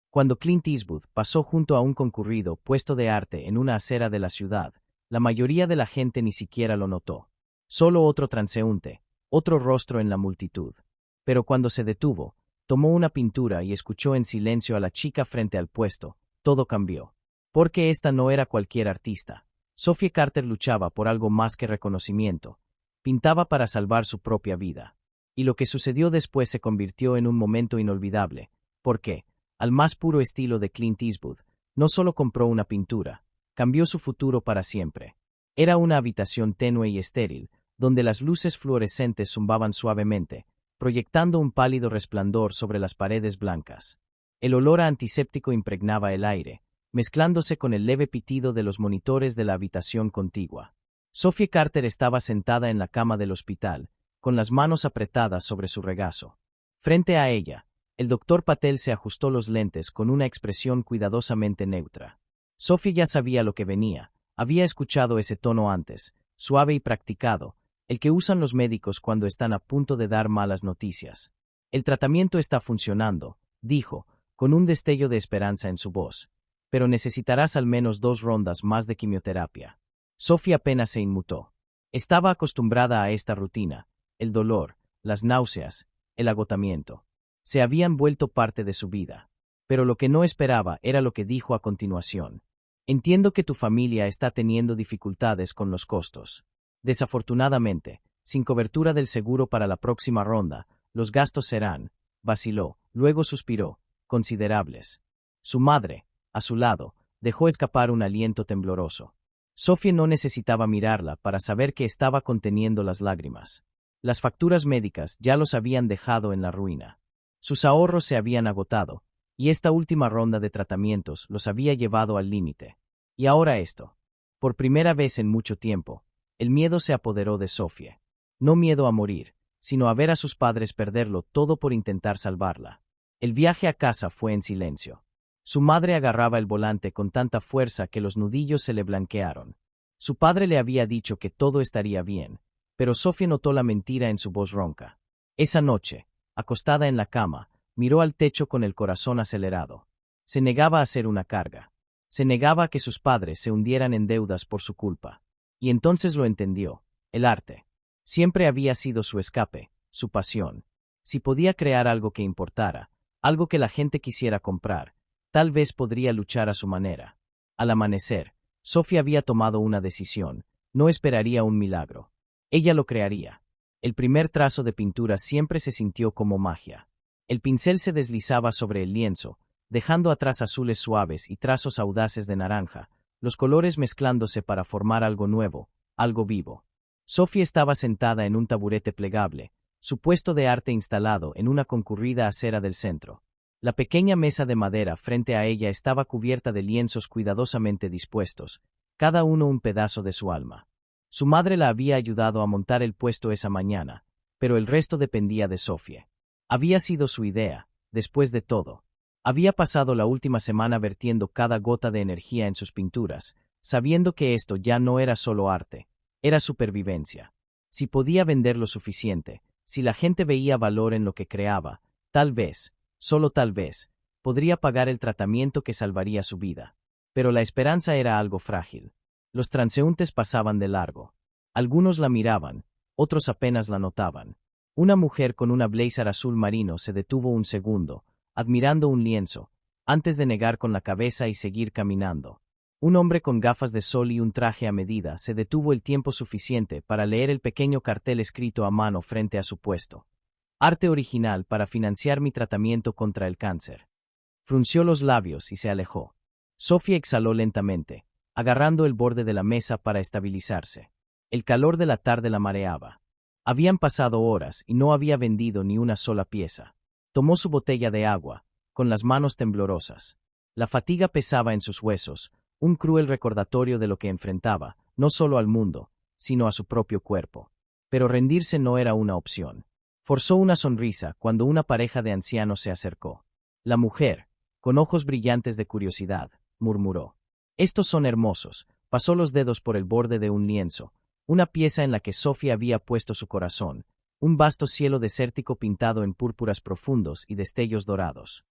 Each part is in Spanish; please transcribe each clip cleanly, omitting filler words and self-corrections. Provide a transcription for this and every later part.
Cuando Clint Eastwood pasó junto a un concurrido puesto de arte en una acera de la ciudad, la mayoría de la gente ni siquiera lo notó. Solo otro transeúnte, otro rostro en la multitud. Pero cuando se detuvo, tomó una pintura y escuchó en silencio a la chica frente al puesto, todo cambió. Porque esta no era cualquier artista. Sophie Carter luchaba por algo más que reconocimiento. Pintaba para salvar su propia vida. Y lo que sucedió después se convirtió en un momento inolvidable, porque, al más puro estilo de Clint Eastwood, no solo compró una pintura, cambió su futuro para siempre. Era una habitación tenue y estéril, donde las luces fluorescentes zumbaban suavemente, proyectando un pálido resplandor sobre las paredes blancas. El olor a antiséptico impregnaba el aire, mezclándose con el leve pitido de los monitores de la habitación contigua. Sophie Carter estaba sentada en la cama del hospital, con las manos apretadas sobre su regazo. Frente a ella, el doctor Patel se ajustó los lentes con una expresión cuidadosamente neutra. Sophie ya sabía lo que venía, había escuchado ese tono antes, suave y practicado, el que usan los médicos cuando están a punto de dar malas noticias. El tratamiento está funcionando, dijo, con un destello de esperanza en su voz. Pero necesitarás al menos 2 rondas más de quimioterapia. Sophie apenas se inmutó. Estaba acostumbrada a esta rutina, el dolor, las náuseas, el agotamiento. Se habían vuelto parte de su vida. Pero lo que no esperaba era lo que dijo a continuación. Entiendo que tu familia está teniendo dificultades con los costos. Desafortunadamente, sin cobertura del seguro para la próxima ronda, los gastos serán, vaciló, luego suspiró, considerables. Su madre, a su lado, dejó escapar un aliento tembloroso. Sophie no necesitaba mirarla para saber que estaba conteniendo las lágrimas. Las facturas médicas ya los habían dejado en la ruina. Sus ahorros se habían agotado, y esta última ronda de tratamientos los había llevado al límite. Y ahora esto. Por primera vez en mucho tiempo, el miedo se apoderó de Sophie. No miedo a morir, sino a ver a sus padres perderlo todo por intentar salvarla. El viaje a casa fue en silencio. Su madre agarraba el volante con tanta fuerza que los nudillos se le blanquearon. Su padre le había dicho que todo estaría bien, pero Sophie notó la mentira en su voz ronca. Esa noche, acostada en la cama, miró al techo con el corazón acelerado. Se negaba a ser una carga. Se negaba a que sus padres se hundieran en deudas por su culpa. Y entonces lo entendió. El arte. Siempre había sido su escape, su pasión. Si podía crear algo que importara, algo que la gente quisiera comprar, tal vez podría luchar a su manera. Al amanecer, Sophie había tomado una decisión. No esperaría un milagro. Ella lo crearía. El primer trazo de pintura siempre se sintió como magia. El pincel se deslizaba sobre el lienzo, dejando atrás azules suaves y trazos audaces de naranja, los colores mezclándose para formar algo nuevo, algo vivo. Sophie estaba sentada en un taburete plegable, su puesto de arte instalado en una concurrida acera del centro. La pequeña mesa de madera frente a ella estaba cubierta de lienzos cuidadosamente dispuestos, cada uno un pedazo de su alma. Su madre la había ayudado a montar el puesto esa mañana, pero el resto dependía de Sophie. Había sido su idea, después de todo. Había pasado la última semana vertiendo cada gota de energía en sus pinturas, sabiendo que esto ya no era solo arte, era supervivencia. Si podía vender lo suficiente, si la gente veía valor en lo que creaba, tal vez, solo tal vez, podría pagar el tratamiento que salvaría su vida. Pero la esperanza era algo frágil. Los transeúntes pasaban de largo. Algunos la miraban, otros apenas la notaban. Una mujer con una blazer azul marino se detuvo un segundo, admirando un lienzo, antes de negar con la cabeza y seguir caminando. Un hombre con gafas de sol y un traje a medida se detuvo el tiempo suficiente para leer el pequeño cartel escrito a mano frente a su puesto. Arte original para financiar mi tratamiento contra el cáncer. Frunció los labios y se alejó. Sophie exhaló lentamente, agarrando el borde de la mesa para estabilizarse. El calor de la tarde la mareaba. Habían pasado horas y no había vendido ni una sola pieza. Tomó su botella de agua, con las manos temblorosas. La fatiga pesaba en sus huesos, un cruel recordatorio de lo que enfrentaba, no solo al mundo, sino a su propio cuerpo. Pero rendirse no era una opción. Forzó una sonrisa cuando una pareja de ancianos se acercó. La mujer, con ojos brillantes de curiosidad, murmuró: «Estos son hermosos». Pasó los dedos por el borde de un lienzo, una pieza en la que Sophie había puesto su corazón, un vasto cielo desértico pintado en púrpuras profundos y destellos dorados.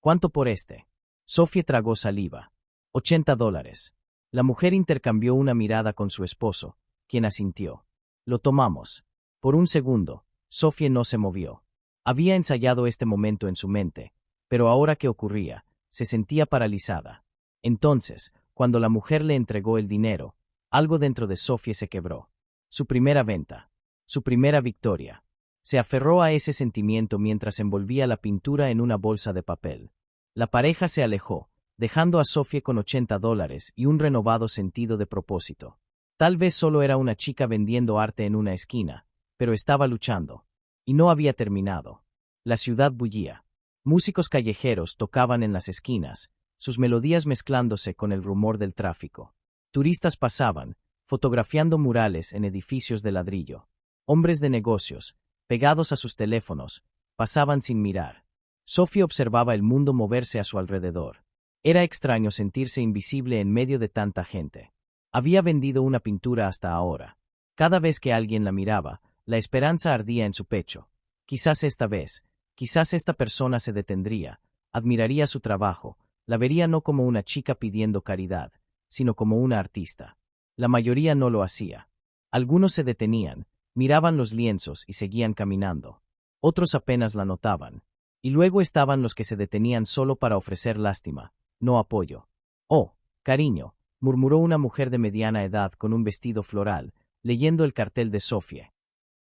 «¿Cuánto por este?». Sofía tragó saliva. $80. La mujer intercambió una mirada con su esposo, quien asintió. Lo tomamos. Por un segundo, Sofía no se movió. Había ensayado este momento en su mente, pero ahora que ocurría, se sentía paralizada. Entonces, cuando la mujer le entregó el dinero, algo dentro de Sofía se quebró. Su primera venta. Su primera victoria. Se aferró a ese sentimiento mientras envolvía la pintura en una bolsa de papel. La pareja se alejó, dejando a Sofía con $80 y un renovado sentido de propósito. Tal vez solo era una chica vendiendo arte en una esquina, pero estaba luchando. Y no había terminado. La ciudad bullía. Músicos callejeros tocaban en las esquinas, sus melodías mezclándose con el rumor del tráfico. Turistas pasaban, fotografiando murales en edificios de ladrillo. Hombres de negocios, pegados a sus teléfonos, pasaban sin mirar. Sofía observaba el mundo moverse a su alrededor. Era extraño sentirse invisible en medio de tanta gente. Había vendido una pintura hasta ahora. Cada vez que alguien la miraba, la esperanza ardía en su pecho. Quizás esta vez, quizás esta persona se detendría, admiraría su trabajo, la vería no como una chica pidiendo caridad, sino como una artista. La mayoría no lo hacía. Algunos se detenían, miraban los lienzos y seguían caminando. Otros apenas la notaban. Y luego estaban los que se detenían solo para ofrecer lástima, no apoyo. «Oh, cariño», murmuró una mujer de mediana edad con un vestido floral, leyendo el cartel de Sofía.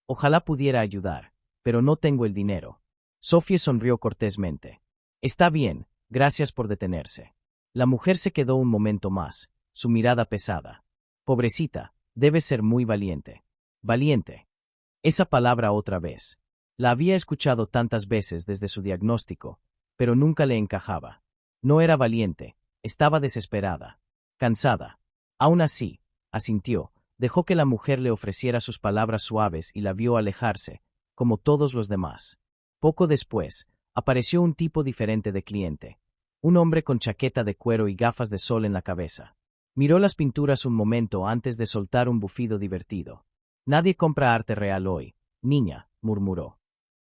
«Ojalá pudiera ayudar, pero no tengo el dinero». Sofía sonrió cortésmente. «Está bien, gracias por detenerse». La mujer se quedó un momento más, su mirada pesada. «Pobrecita, debes ser muy valiente». «Valiente». Esa palabra otra vez. La había escuchado tantas veces desde su diagnóstico, pero nunca le encajaba. No era valiente, estaba desesperada. Cansada. Aún así, asintió, dejó que la mujer le ofreciera sus palabras suaves y la vio alejarse, como todos los demás. Poco después, apareció un tipo diferente de cliente. Un hombre con chaqueta de cuero y gafas de sol en la cabeza. Miró las pinturas un momento antes de soltar un bufido divertido. «Nadie compra arte real hoy, niña», murmuró.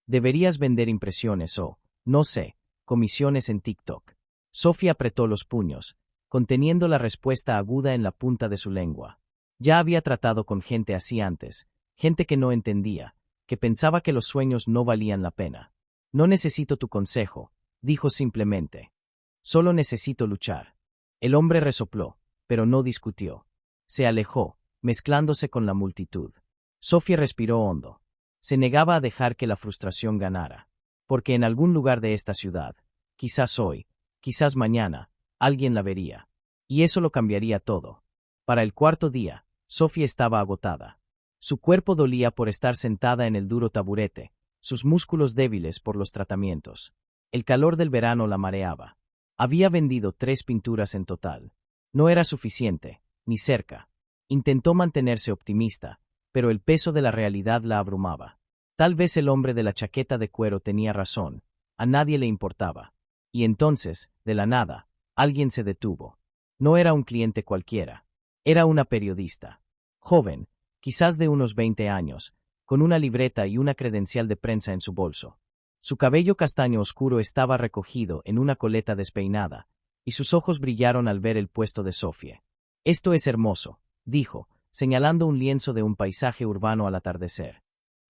«Deberías vender impresiones o, no sé, comisiones en TikTok». Sofía apretó los puños, conteniendo la respuesta aguda en la punta de su lengua. Ya había tratado con gente así antes, gente que no entendía, que pensaba que los sueños no valían la pena. «No necesito tu consejo», dijo simplemente. «Solo necesito luchar». El hombre resopló, pero no discutió. Se alejó, mezclándose con la multitud. Sofía respiró hondo. Se negaba a dejar que la frustración ganara. Porque en algún lugar de esta ciudad, quizás hoy, quizás mañana, alguien la vería. Y eso lo cambiaría todo. Para el cuarto día, Sofía estaba agotada. Su cuerpo dolía por estar sentada en el duro taburete, sus músculos débiles por los tratamientos. El calor del verano la mareaba. Había vendido 3 pinturas en total. No era suficiente, ni cerca. Intentó mantenerse optimista, pero el peso de la realidad la abrumaba. Tal vez el hombre de la chaqueta de cuero tenía razón, a nadie le importaba. Y entonces, de la nada, alguien se detuvo. No era un cliente cualquiera. Era una periodista. Joven, quizás de unos 20 años, con una libreta y una credencial de prensa en su bolso. Su cabello castaño oscuro estaba recogido en una coleta despeinada, y sus ojos brillaron al ver el puesto de Sofía. «Esto es hermoso», dijo, señalando un lienzo de un paisaje urbano al atardecer.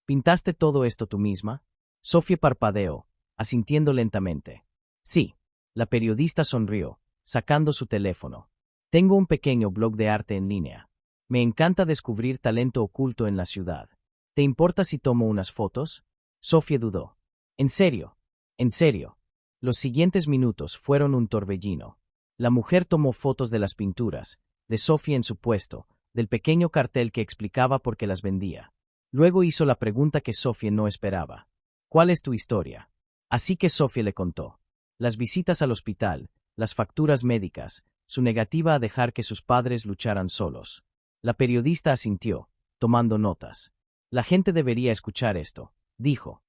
«¿Pintaste todo esto tú misma?» Sofía parpadeó, asintiendo lentamente. «Sí». La periodista sonrió, sacando su teléfono. «Tengo un pequeño blog de arte en línea. Me encanta descubrir talento oculto en la ciudad. ¿Te importa si tomo unas fotos?» Sofía dudó. «¿En serio? ¿En serio?» Los siguientes minutos fueron un torbellino. La mujer tomó fotos de las pinturas, de Sofía en su puesto, del pequeño cartel que explicaba por qué las vendía. Luego hizo la pregunta que Sofía no esperaba. «¿Cuál es tu historia?» Así que Sofía le contó. Las visitas al hospital, las facturas médicas, su negativa a dejar que sus padres lucharan solos. La periodista asintió, tomando notas. «La gente debería escuchar esto», dijo.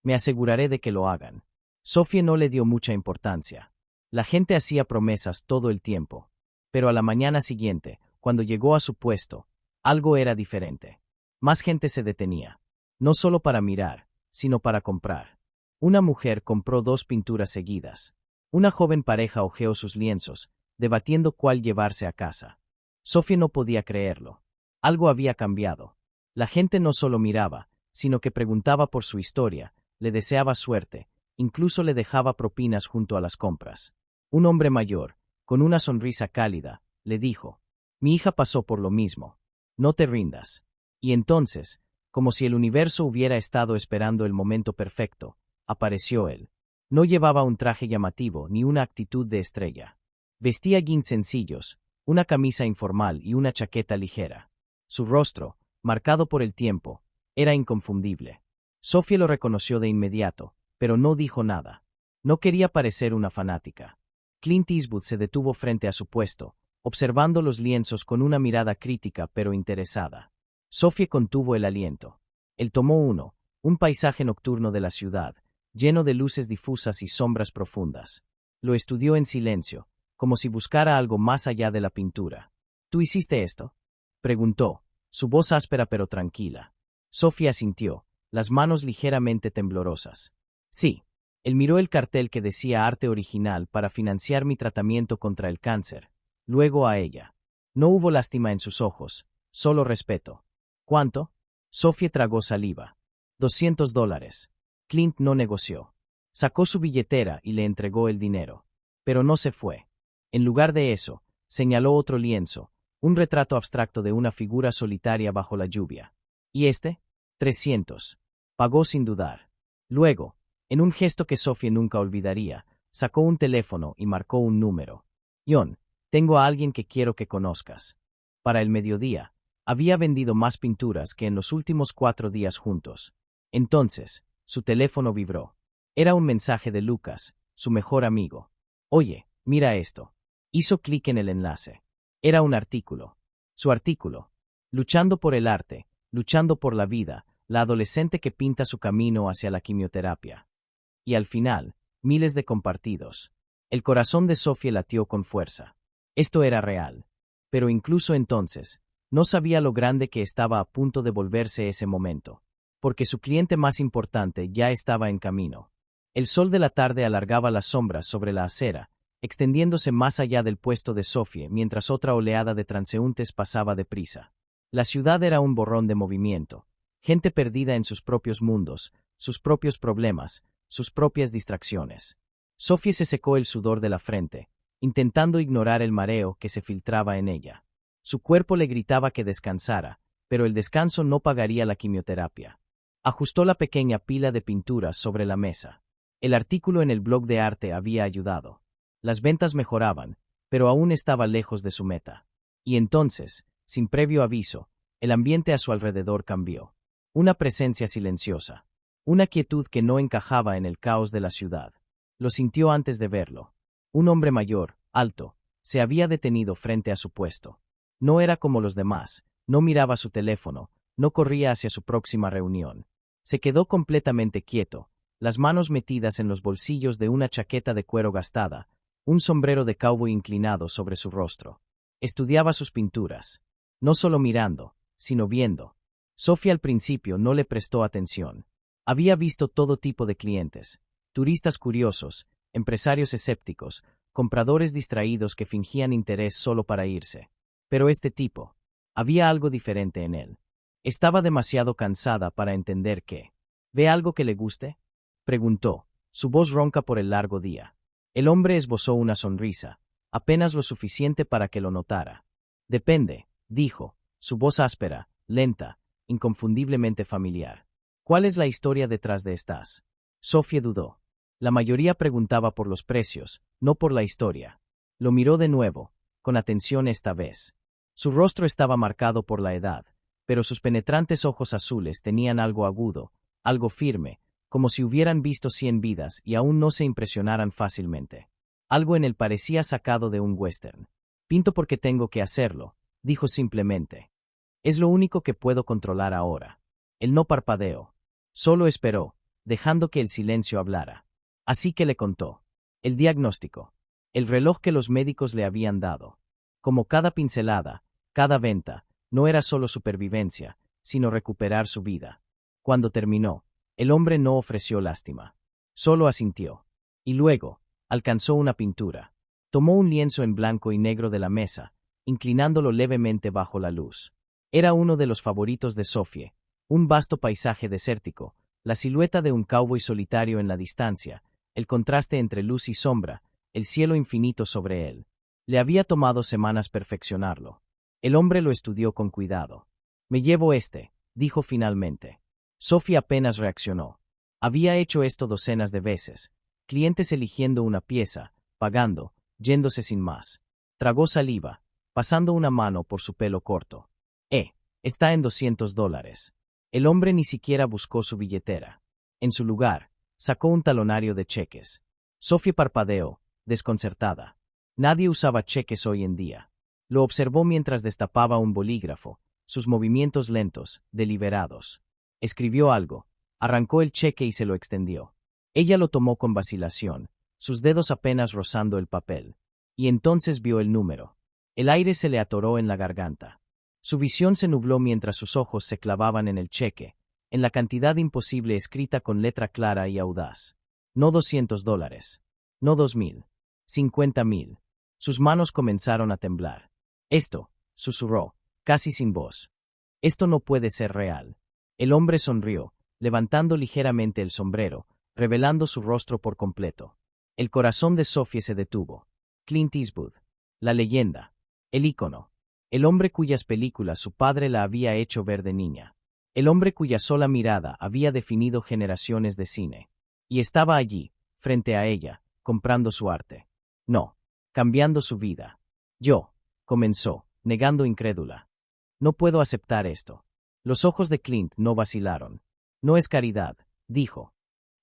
«Me aseguraré de que lo hagan». Sofía no le dio mucha importancia. La gente hacía promesas todo el tiempo. Pero a la mañana siguiente, cuando llegó a su puesto, algo era diferente. Más gente se detenía. No solo para mirar, sino para comprar. Una mujer compró 2 pinturas seguidas. Una joven pareja hojeó sus lienzos, debatiendo cuál llevarse a casa. Sofía no podía creerlo. Algo había cambiado. La gente no solo miraba, sino que preguntaba por su historia, le deseaba suerte, incluso le dejaba propinas junto a las compras. Un hombre mayor, con una sonrisa cálida, le dijo: «Mi hija pasó por lo mismo. No te rindas». Y entonces, como si el universo hubiera estado esperando el momento perfecto, apareció él. No llevaba un traje llamativo ni una actitud de estrella. Vestía jeans sencillos, una camisa informal y una chaqueta ligera. Su rostro, marcado por el tiempo, era inconfundible. Sofía lo reconoció de inmediato, pero no dijo nada. No quería parecer una fanática. Clint Eastwood se detuvo frente a su puesto, observando los lienzos con una mirada crítica pero interesada. Sofía contuvo el aliento. Él tomó uno, un paisaje nocturno de la ciudad, lleno de luces difusas y sombras profundas. Lo estudió en silencio, como si buscara algo más allá de la pintura. «¿Tú hiciste esto?», preguntó, su voz áspera pero tranquila. Sofía asintió, las manos ligeramente temblorosas. «Sí». Él miró el cartel que decía «Arte original para financiar mi tratamiento contra el cáncer». Luego a ella. No hubo lástima en sus ojos, solo respeto. «¿Cuánto?». Sofía tragó saliva. $200. Clint no negoció. Sacó su billetera y le entregó el dinero. Pero no se fue. En lugar de eso, señaló otro lienzo, un retrato abstracto de una figura solitaria bajo la lluvia. «¿Y este?». $300. Pagó sin dudar. Luego, en un gesto que Sofía nunca olvidaría, sacó un teléfono y marcó un número. «John, tengo a alguien que quiero que conozcas». Para el mediodía, había vendido más pinturas que en los últimos 4 días juntos. Entonces, su teléfono vibró. Era un mensaje de Lucas, su mejor amigo. «Oye, mira esto». Hizo clic en el enlace. Era un artículo. Su artículo. «Luchando por el arte, luchando por la vida, la adolescente que pinta su camino hacia la quimioterapia». Y al final, miles de compartidos. El corazón de Sofía latió con fuerza. Esto era real. Pero incluso entonces, no sabía lo grande que estaba a punto de volverse ese momento. Porque su cliente más importante ya estaba en camino. El sol de la tarde alargaba las sombras sobre la acera, extendiéndose más allá del puesto de Sofía mientras otra oleada de transeúntes pasaba deprisa. La ciudad era un borrón de movimiento. Gente perdida en sus propios mundos, sus propios problemas, sus propias distracciones. Sofía se secó el sudor de la frente, intentando ignorar el mareo que se filtraba en ella. Su cuerpo le gritaba que descansara, pero el descanso no pagaría la quimioterapia. Ajustó la pequeña pila de pinturas sobre la mesa. El artículo en el blog de arte había ayudado. Las ventas mejoraban, pero aún estaba lejos de su meta. Y entonces, sin previo aviso, el ambiente a su alrededor cambió. Una presencia silenciosa. Una quietud que no encajaba en el caos de la ciudad. Lo sintió antes de verlo. Un hombre mayor, alto, se había detenido frente a su puesto. No era como los demás, no miraba su teléfono, no corría hacia su próxima reunión. Se quedó completamente quieto, las manos metidas en los bolsillos de una chaqueta de cuero gastada, un sombrero de cowboy inclinado sobre su rostro. Estudiaba sus pinturas. No solo mirando, sino viendo. Sofía al principio no le prestó atención. Había visto todo tipo de clientes, turistas curiosos, empresarios escépticos, compradores distraídos que fingían interés solo para irse. Pero este tipo, había algo diferente en él. Estaba demasiado cansada para entender qué. ¿Ve algo que le guste?, preguntó, su voz ronca por el largo día. El hombre esbozó una sonrisa, apenas lo suficiente para que lo notara. «Depende», dijo, su voz áspera, lenta, inconfundiblemente familiar. «¿Cuál es la historia detrás de estas?». Sofía dudó. La mayoría preguntaba por los precios, no por la historia. Lo miró de nuevo, con atención esta vez. Su rostro estaba marcado por la edad, pero sus penetrantes ojos azules tenían algo agudo, algo firme, como si hubieran visto 100 vidas y aún no se impresionaran fácilmente. Algo en él parecía sacado de un western. «Pinto porque tengo que hacerlo», dijo simplemente. «Es lo único que puedo controlar ahora». Él no parpadeó. Solo esperó, dejando que el silencio hablara. Así que le contó. El diagnóstico. El reloj que los médicos le habían dado. Como cada pincelada, cada venta, no era solo supervivencia, sino recuperar su vida. Cuando terminó, el hombre no ofreció lástima. Solo asintió. Y luego, Alcanzó una pintura. Tomó un lienzo en blanco y negro de la mesa, inclinándolo levemente bajo la luz. Era uno de los favoritos de Sophie, un vasto paisaje desértico, la silueta de un cowboy solitario en la distancia, el contraste entre luz y sombra, el cielo infinito sobre él. Le había tomado semanas perfeccionarlo. El hombre lo estudió con cuidado. «Me llevo este», dijo finalmente. Sophie apenas reaccionó. Había hecho esto docenas de veces. Clientes eligiendo una pieza, pagando, yéndose sin más. Tragó saliva, pasando una mano por su pelo corto. Está en $200. El hombre ni siquiera buscó su billetera. En su lugar, sacó un talonario de cheques. Sophie parpadeó, desconcertada. Nadie usaba cheques hoy en día. Lo observó mientras destapaba un bolígrafo, sus movimientos lentos, deliberados. Escribió algo, arrancó el cheque y se lo extendió. Ella lo tomó con vacilación, sus dedos apenas rozando el papel. Y entonces vio el número. El aire se le atoró en la garganta. Su visión se nubló mientras sus ojos se clavaban en el cheque, en la cantidad imposible escrita con letra clara y audaz. No $200. No 2,000. 50,000. Sus manos comenzaron a temblar. Esto, susurró, casi sin voz. Esto no puede ser real. El hombre sonrió, levantando ligeramente el sombrero, revelando su rostro por completo. El corazón de Sophie se detuvo. Clint Eastwood. La leyenda. El ícono. El hombre cuyas películas su padre la había hecho ver de niña. El hombre cuya sola mirada había definido generaciones de cine. Y estaba allí, frente a ella, comprando su arte. No, cambiando su vida. Yo, comenzó, negando incrédula. No puedo aceptar esto. Los ojos de Clint no vacilaron. No es caridad, dijo.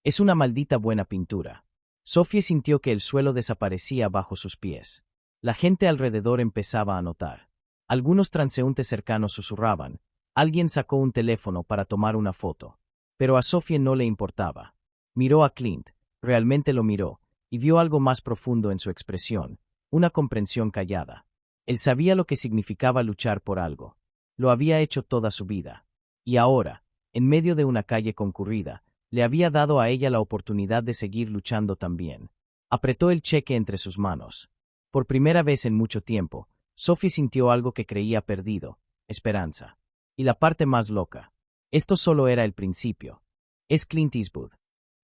Es una maldita buena pintura. Sophie sintió que el suelo desaparecía bajo sus pies. La gente alrededor empezaba a notar. Algunos transeúntes cercanos susurraban. Alguien sacó un teléfono para tomar una foto. Pero a Sophie no le importaba. Miró a Clint, realmente lo miró, y vio algo más profundo en su expresión, una comprensión callada. Él sabía lo que significaba luchar por algo. Lo había hecho toda su vida. Y ahora, en medio de una calle concurrida, le había dado a ella la oportunidad de seguir luchando también. Apretó el cheque entre sus manos. Por primera vez en mucho tiempo, Sophie sintió algo que creía perdido, esperanza. Y la parte más loca. Esto solo era el principio. Es Clint Eastwood.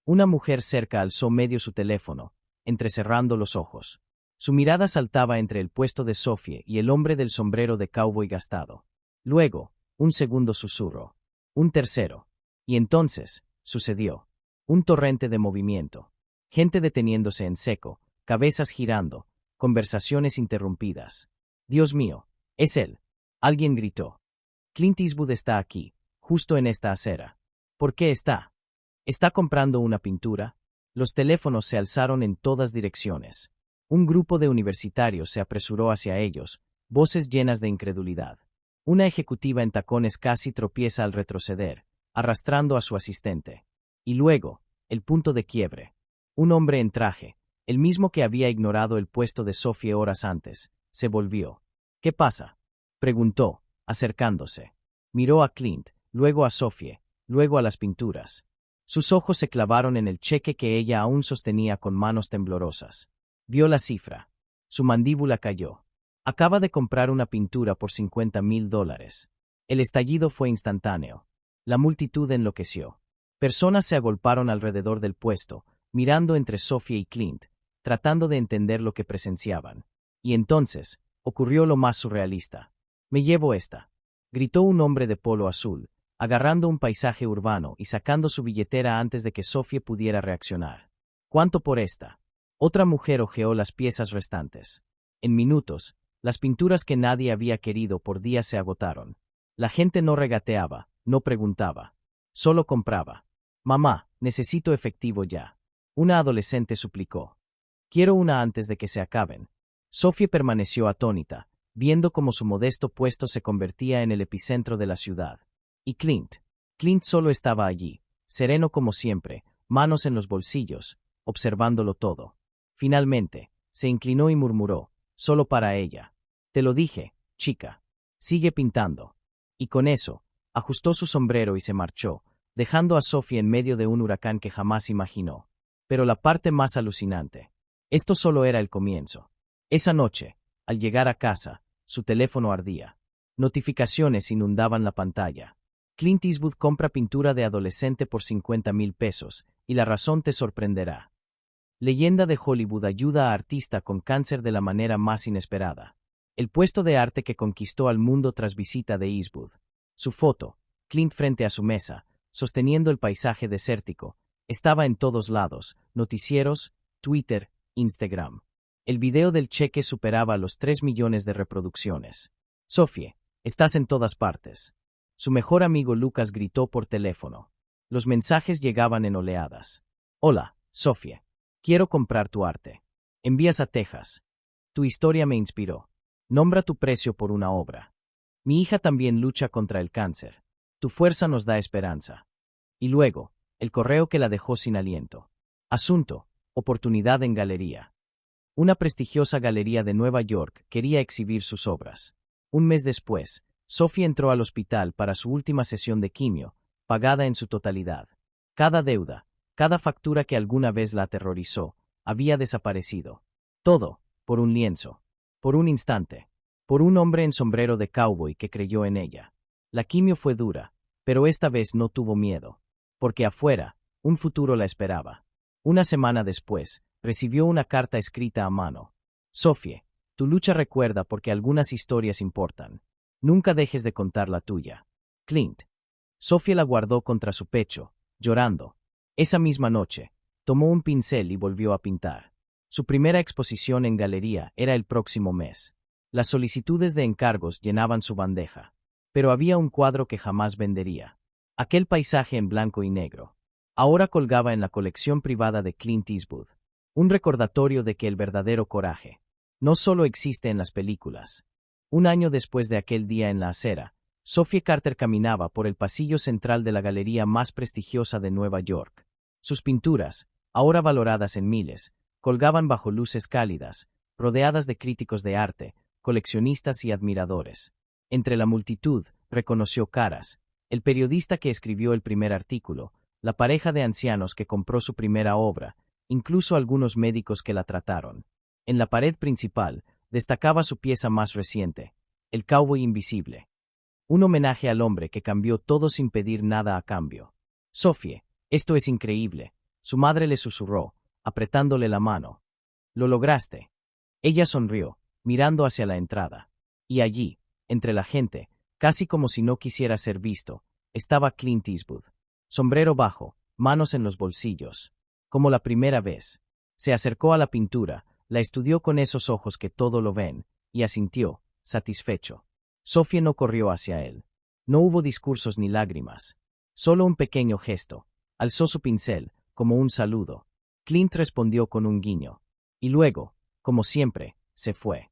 Una mujer cerca alzó medio su teléfono, entrecerrando los ojos. Su mirada saltaba entre el puesto de Sophie y el hombre del sombrero de cowboy gastado. Luego, un segundo susurro. Un tercero. Y entonces, sucedió. Un torrente de movimiento. Gente deteniéndose en seco, cabezas girando, conversaciones interrumpidas. Dios mío, es él. Alguien gritó. Clint Eastwood está aquí, justo en esta acera. ¿Por qué está? ¿Está comprando una pintura? Los teléfonos se alzaron en todas direcciones. Un grupo de universitarios se apresuró hacia ellos, voces llenas de incredulidad. Una ejecutiva en tacones casi tropieza al retroceder, arrastrando a su asistente. Y luego, el punto de quiebre. Un hombre en traje, el mismo que había ignorado el puesto de Sophie horas antes, se volvió. ¿Qué pasa?, preguntó, acercándose. Miró a Clint, luego a Sophie, luego a las pinturas. Sus ojos se clavaron en el cheque que ella aún sostenía con manos temblorosas. Vio la cifra. Su mandíbula cayó. Acaba de comprar una pintura por $50,000. El estallido fue instantáneo. La multitud enloqueció. Personas se agolparon alrededor del puesto, mirando entre Sophie y Clint, tratando de entender lo que presenciaban. Y entonces, ocurrió lo más surrealista. «Me llevo esta», gritó un hombre de polo azul, agarrando un paisaje urbano y sacando su billetera antes de que Sophie pudiera reaccionar. «¿Cuánto por esta?». Otra mujer hojeó las piezas restantes. En minutos, las pinturas que nadie había querido por días se agotaron. La gente no regateaba, no preguntaba. Solo compraba. «Mamá, necesito efectivo ya». Una adolescente suplicó. «Quiero una antes de que se acaben». Sophie permaneció atónita, viendo cómo su modesto puesto se convertía en el epicentro de la ciudad. Y Clint. Clint solo estaba allí, sereno como siempre, manos en los bolsillos, observándolo todo. Finalmente, se inclinó y murmuró, solo para ella. «Te lo dije, chica. Sigue pintando». Y con eso, ajustó su sombrero y se marchó, dejando a Sophie en medio de un huracán que jamás imaginó. Pero la parte más alucinante. Esto solo era el comienzo. Esa noche, al llegar a casa, su teléfono ardía. Notificaciones inundaban la pantalla. Clint Eastwood compra pintura de adolescente por 50,000 pesos, y la razón te sorprenderá. Leyenda de Hollywood ayuda a artista con cáncer de la manera más inesperada. El puesto de arte que conquistó al mundo tras visita de Eastwood. Su foto, Clint frente a su mesa, sosteniendo el paisaje desértico, estaba en todos lados, noticieros, Twitter, Instagram. El video del cheque superaba los 3 millones de reproducciones. Sophie, estás en todas partes. Su mejor amigo Lucas gritó por teléfono. Los mensajes llegaban en oleadas. Hola, Sophie. Quiero comprar tu arte. Envías a Texas. Tu historia me inspiró. Nombra tu precio por una obra. Mi hija también lucha contra el cáncer. Tu fuerza nos da esperanza. Y luego, el correo que la dejó sin aliento. Asunto, oportunidad en galería. Una prestigiosa galería de Nueva York quería exhibir sus obras. Un mes después, Sophie entró al hospital para su última sesión de quimio, pagada en su totalidad. Cada deuda, cada factura que alguna vez la aterrorizó, había desaparecido. Todo, por un lienzo. Por un instante. Por un hombre en sombrero de cowboy que creyó en ella. La quimio fue dura, pero esta vez no tuvo miedo. Porque afuera, un futuro la esperaba. Una semana después, recibió una carta escrita a mano. Sophie, tu lucha recuerda porque algunas historias importan. Nunca dejes de contar la tuya. Clint. Sophie la guardó contra su pecho, llorando. Esa misma noche, tomó un pincel y volvió a pintar. Su primera exposición en galería era el próximo mes. Las solicitudes de encargos llenaban su bandeja. Pero había un cuadro que jamás vendería. Aquel paisaje en blanco y negro. Ahora colgaba en la colección privada de Clint Eastwood. Un recordatorio de que el verdadero coraje no solo existe en las películas. Un año después de aquel día en la acera, Sophie Carter caminaba por el pasillo central de la galería más prestigiosa de Nueva York. Sus pinturas, ahora valoradas en miles, colgaban bajo luces cálidas, rodeadas de críticos de arte, coleccionistas y admiradores. Entre la multitud, reconoció caras, el periodista que escribió el primer artículo, la pareja de ancianos que compró su primera obra, incluso algunos médicos que la trataron. En la pared principal, destacaba su pieza más reciente, El Cowboy Invisible. Un homenaje al hombre que cambió todo sin pedir nada a cambio. Sophie, esto es increíble, su madre le susurró, apretándole la mano. Lo lograste. Ella sonrió, mirando hacia la entrada. Y allí, entre la gente, casi como si no quisiera ser visto, estaba Clint Eastwood. Sombrero bajo, manos en los bolsillos. Como la primera vez. Se acercó a la pintura, la estudió con esos ojos que todo lo ven, y asintió, satisfecho. Sophie no corrió hacia él. No hubo discursos ni lágrimas. Solo un pequeño gesto. Alzó su pincel, como un saludo. Clint respondió con un guiño. Y luego, como siempre, se fue.